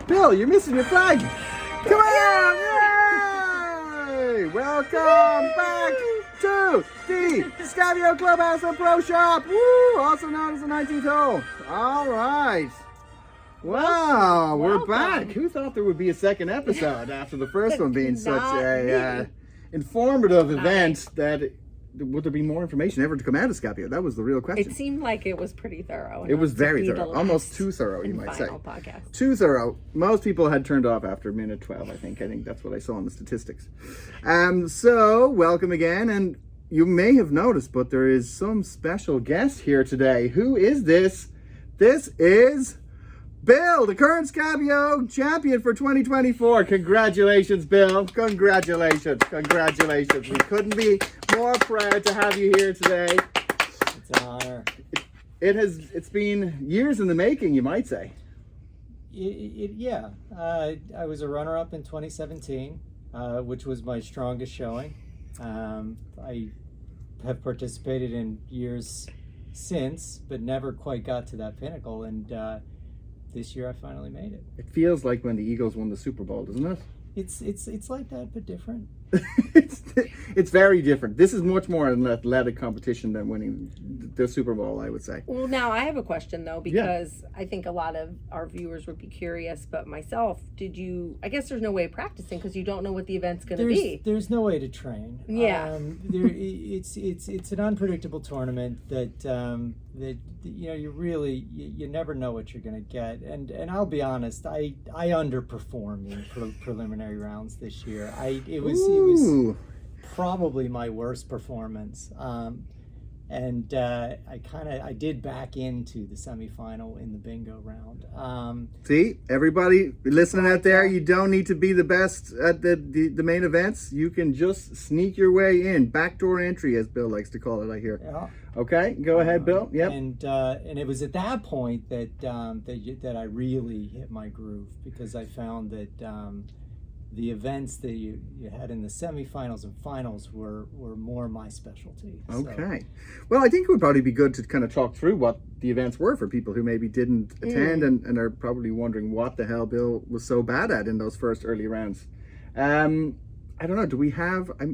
Bill, you're missing your flag. Come on! Yay! Welcome back to the SCABIO Clubhouse and Pro Shop. Woo! Also known as the 19th hole. All right. Wow, we're back. Who thought there would be a second episode after the first one being such a informative event that would there be more information ever to come out of SCABIO? That was the real question. It seemed like it was pretty thorough. It was very thorough. Almost too thorough, you might say. Podcast. Too thorough. Most people had turned off after minute 12, I think. I think that's what I saw in the statistics. So, welcome again. And you may have noticed, but there is some special guest here today. Who is this? This is Bill, the current SCABIO champion for 2024. Congratulations, Bill. Congratulations. Congratulations. We couldn't be more proud to have you here today. It's an honor. It's been years in the making, you might say. Yeah. I was a runner-up in 2017, which was my strongest showing. I have participated in years since, but never quite got to that pinnacle. And this year I finally made it. It feels like when the Eagles won the Super Bowl, doesn't it? It's like that, but different. It's very different. This is much more an athletic competition than winning the Super Bowl, I would say. Well, now I have a question though, because I think a lot of our viewers would be curious, but myself, I guess there's no way of practicing because you don't know what the event's going to be. There's no way to train. Yeah. It's an unpredictable tournament that you never know what you're going to get. And I'll be honest, I underperformed in preliminary rounds this year. It was probably my worst performance. And I did back into the semifinal in the bingo round. See, everybody listening out there, you don't need to be the best at the main events. You can just sneak your way in. Backdoor entry, as Bill likes to call it, I hear. Yeah. Okay, go ahead, Bill. Yep. And it was at that point that I really hit my groove, because I found that the events that you had in the semifinals and finals were more my specialty. Okay. Well, I think it would probably be good to kind of talk through what the events were for people who maybe didn't attend and are probably wondering what the hell Bill was so bad at in those first early rounds. I don't know. Do we have? I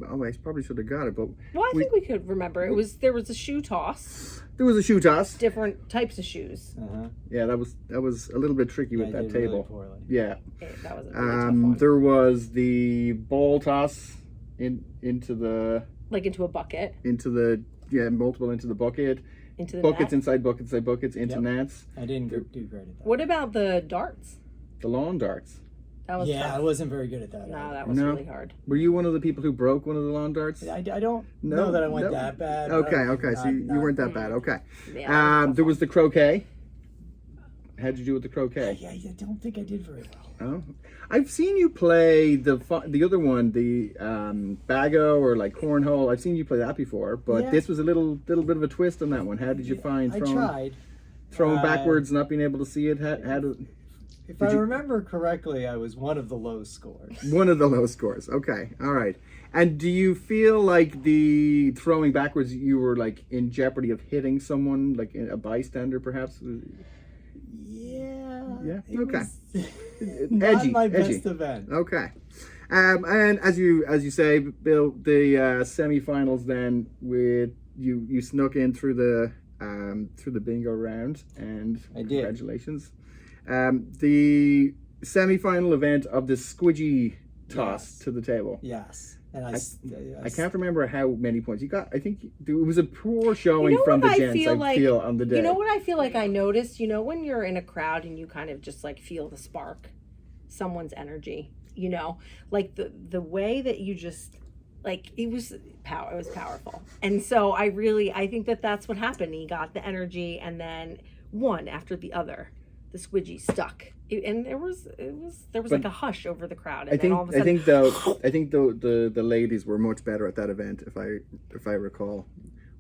probably should have got it, but I think we could remember. There was a shoe toss. There was a shoe toss. Different types of shoes. Uh-huh. Yeah, that was a little bit tricky with that table. Really poorly. Yeah. That was a really tough one. There was the ball toss into the into a bucket. Multiple into the bucket. Into the buckets net. inside buckets into nets. I didn't do great at that. What about the darts? The lawn darts. That was tough. I wasn't very good at that. No, that was really hard. Were you one of the people who broke one of the lawn darts? I don't know that I went that bad. Okay. So you weren't that bad. Okay. Yeah, there was the croquet. How'd you do with the croquet? I don't think I did very well. Oh, I've seen you play the other one, the bago or like cornhole. I've seen you play that before, but this was a little bit of a twist on that one. How did you find throwing backwards, not being able to see it? If I remember correctly, I was one of the low scores. One of the low scores. Okay. All right. And do you feel like the throwing backwards, you were like in jeopardy of hitting someone, like a bystander, perhaps? Yeah. Okay. Not my best event. Okay. And as you say, Bill, the semifinals then with you snuck in through the bingo round, and I did. Congratulations. The semi-final event of the squidgy toss to the table. Yes. And I can't remember how many points you got. I think it was a poor showing from the gents, I feel, on the day. You know what I feel like I noticed? You know, when you're in a crowd and you kind of just like feel the spark, someone's energy, like the way that you just, like, it was powerful. And so I think that's what happened. He got the energy, and then one after the other, the squidgy stuck, and there was like a hush over the crowd. And then all of a sudden, I think the ladies were much better at that event, if I recall.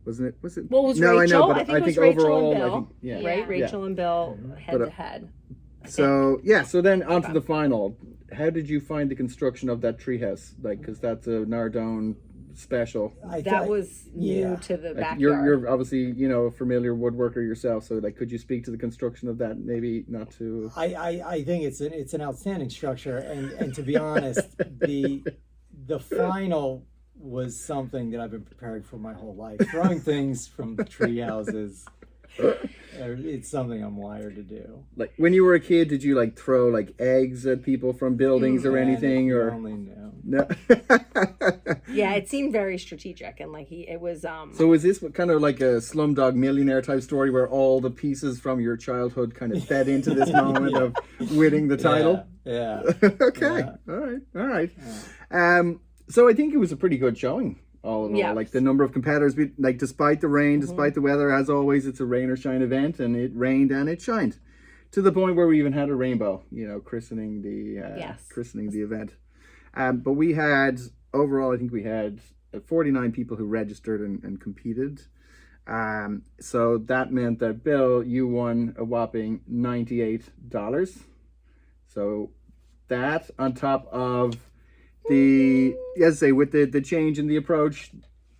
Wasn't it? Was it? Well, it was no, Rachel. I know, but I think Rachel overall, and Bill, right? Rachel and Bill head to head. So then on to the final. How did you find the construction of that treehouse? Like, because that's a Nardone special? That was new to the Like, backyard. you're obviously, a familiar woodworker yourself, so like, could you speak to the construction of that? Maybe not to. I think it's an outstanding structure, and to be honest, the final was something that I've been preparing for my whole life. Throwing things from tree houses, it's something I'm wired to do. Like when you were a kid, did you like throw like eggs at people from buildings or anything? Or Only no. Yeah, it seemed very strategic, and like it was. So is this kind of like a Slumdog Millionaire type story where all the pieces from your childhood kind of fed into this moment of winning the title? Yeah. Okay. Yeah. All right. Yeah. So I think it was a pretty good showing. All in all, like the number of competitors, like despite the rain, despite the weather, as always, it's a rain or shine event, and it rained and it shined, to the point where we even had a rainbow, christening the event. But we had overall, I think we had 49 people who registered and competed. So that meant that Bill, you won a whopping $98. So that on top of with the change in the approach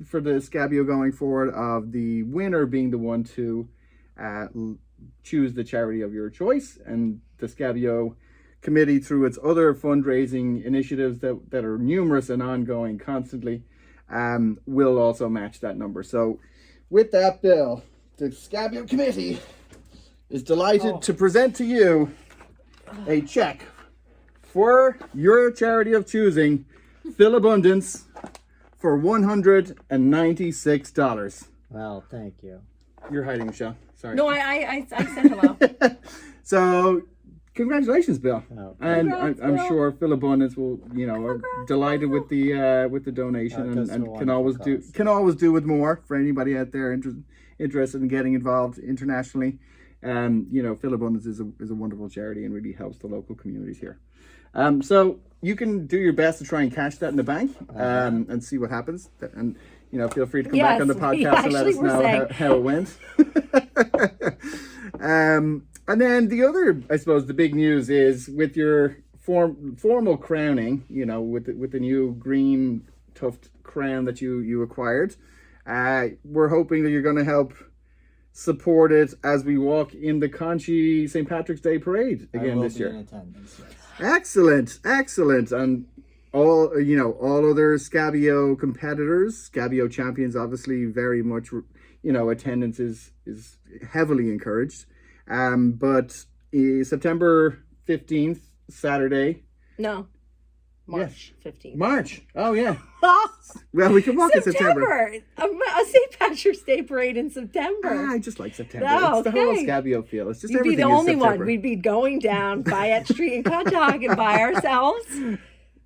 for the SCABIO going forward, of the winner being the one to choose the charity of your choice, and the SCABIO committee, through its other fundraising initiatives that are numerous and ongoing constantly, will also match that number. So with that, Bill, the SCABIO committee is delighted to present to you a check for your charity of choosing, Phil Abundance, for $196. Well, thank you. You're hiding, Michelle. Sorry. No, I said hello. So, congratulations, Bill. Oh, and congrats, I'm Bill. sure Phil Abundance will, are delighted with the donation, and can always do with more for anybody out there interested in getting involved internationally. Phil Abundance is a wonderful charity and really helps the local communities here. So you can do your best to try and cash that in the bank, and see what happens. And feel free to come back on the podcast and let us know how it went. And then the other, I suppose, the big news is with your formal crowning. With the new green tuft crown that you acquired. We're hoping that you're going to help support it as we walk in the Conshohocken St. Patrick's Day parade again this year. In attendance, yes. Excellent. And all other SCABIO competitors, SCABIO champions, obviously very much, attendance is heavily encouraged. But September 15th, Saturday. No. March 15th. March. Oh, yeah. Well, we can walk in September. A St. Patrick's Day parade in September. I just like September. Oh, it's the whole SCABIO feel. It's just You'd be everything the only is one. September. We'd be going down Bayette Street in Conshohocken by ourselves.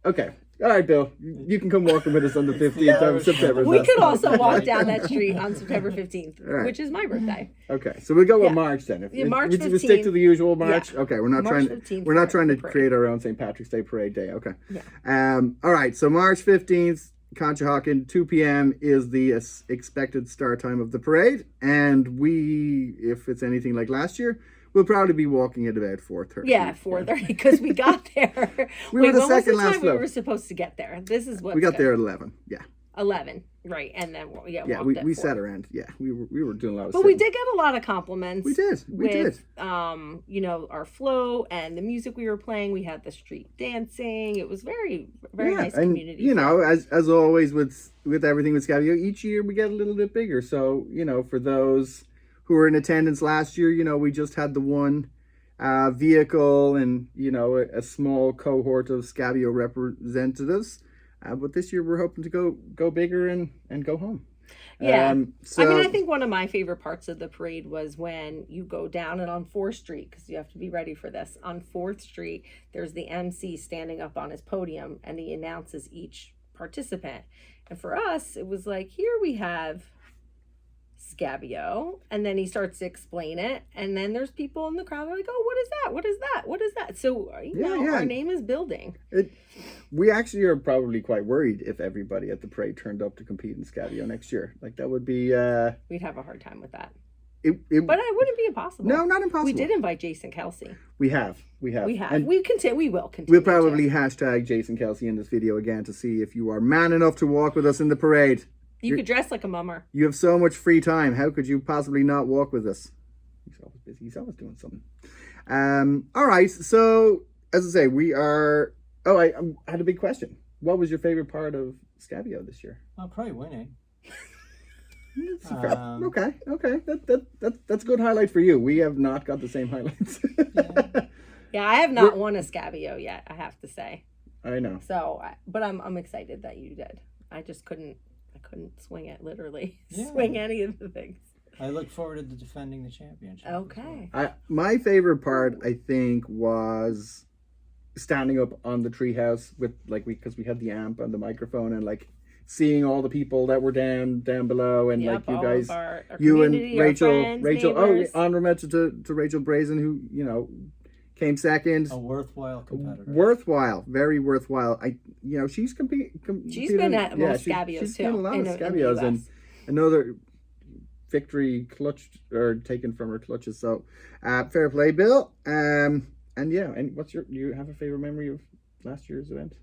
Okay. All right, Bill. You can come walking with us on the 15th of September. We could also walk down that street on September 15th, right. which is my birthday. Okay, so we'll go with March then. March 15th. We stick to the usual March. Yeah. Okay, we're not March trying. 15th We're not trying to parade. create our own St. Patrick's Day parade day. Okay. Yeah. All right. So March 15th, Conshohocken, 2 p.m. is the expected start time of the parade, and we, if it's anything like last year, we'll probably be walking at about 4:30. Yeah, 4:30 because we got there. We were the when was second the time last we float. were supposed to get there? This is what We got there at 11. Yeah. 11, right? And then walked We at 4. sat around. Yeah, we were doing a lot of. But we did get a lot of compliments. We did. Our flow and the music we were playing. We had the street dancing. It was very, very nice and, community. as always with everything with SCABIO, each year we get a little bit bigger. So, for those who were in attendance last year, we just had the one vehicle and, a small cohort of SCABIO representatives. But this year we're hoping to go bigger and go home. Yeah. So, I think one of my favorite parts of the parade was when you go down and on 4th Street, because you have to be ready for this. On 4th Street, there's the MC standing up on his podium and he announces each participant. And for us, it was like, here we have SCABIO, and then he starts to explain it, and then there's people in the crowd like, oh, what is that? What is that? What is that? So, our name is building. We actually are probably quite worried if everybody at the parade turned up to compete in SCABIO next year. Like, that would be... We'd have a hard time with that. But it wouldn't be impossible. No, not impossible. We did invite Jason Kelsey. We have. And we will continue. We'll probably hashtag Jason Kelsey in this video again to see if you are man enough to walk with us in the parade. You could dress like a mummer. You have so much free time. How could you possibly not walk with us? He's always busy. He's always doing something. All right. So, as I say, we are... Oh, I had a big question. What was your favorite part of SCABIO this year? I'll probably winning. Okay. That's a good highlight for you. We have not got the same highlights. Yeah, I have not won a SCABIO yet, I have to say. I know. So, but I'm excited that you did. I just couldn't swing it, literally. Yeah. Swing any of the things. I look forward to defending the championship. Okay. My favorite part, I think, was standing up on the treehouse with because we had the amp and the microphone and seeing all the people that were down below and Yep, you guys, our you and Rachel, neighbors. Honorable mention to Rachel Brazen, who came second. A worthwhile competitor. Worthwhile, very worthwhile. She's competed. She's been at most SCABIOs she's too. Been a lot of SCABIOs and another victory clutched or taken from her clutches. So, fair play, Bill. And what's do you have a favorite memory of last year's event?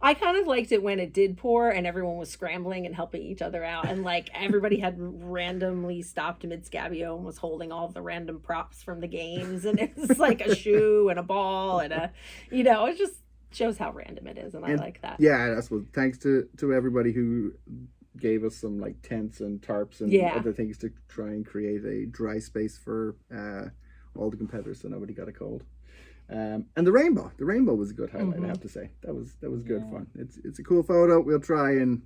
I kind of liked it when it did pour and everyone was scrambling and helping each other out, and everybody had randomly stopped mid SCABIO and was holding all of the random props from the games, and it was a shoe and a ball and it just shows how random it is, and I like that. Yeah, that's what. Thanks to everybody who gave us some tents and tarps and other things to try and create a dry space for all the competitors so nobody got a cold. And the rainbow was a good highlight. I have to say that was good fun. It's a cool photo. We'll try and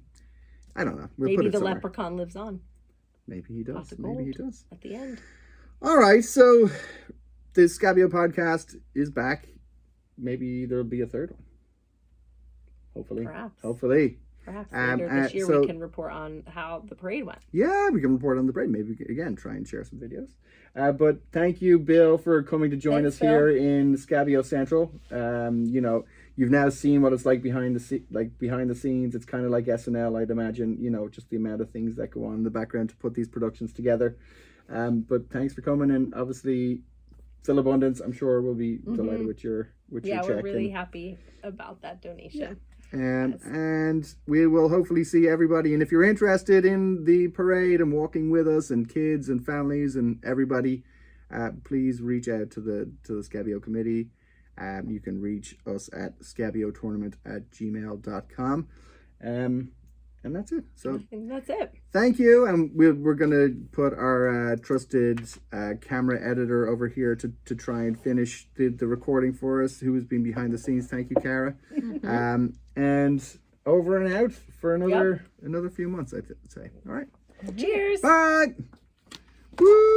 I don't know. We'll maybe put it the somewhere. leprechaun lives on. Maybe he does. Maybe he does at the end. All right, so the SCABIO podcast is back. Maybe there'll be a third one. Hopefully. Perhaps later this year we can report on how the parade went. Yeah, we can report on the parade. Maybe again try and share some videos. But thank you, Bill, for coming to join us here in SCABIO Central. You've now seen what it's like behind the scenes. It's kind of like SNL, I'd imagine. Just the amount of things that go on in the background to put these productions together. But thanks for coming, and obviously, Phil Abundance, I'm sure will be delighted with your check. Yeah, we're really happy about that donation. Yeah. And we will hopefully see everybody. And if you're interested in the parade and walking with us, and kids and families and everybody, please reach out to the SCABIO committee. You can reach us at scabiotournament@gmail.com. And that's it. So I think that's it. Thank you. And we're going to put our trusted camera editor over here to try and finish the recording for us, who has been behind the scenes. Thank you, Cara. And over and out for another few months, I'd say. All right. Cheers. Bye. Woo.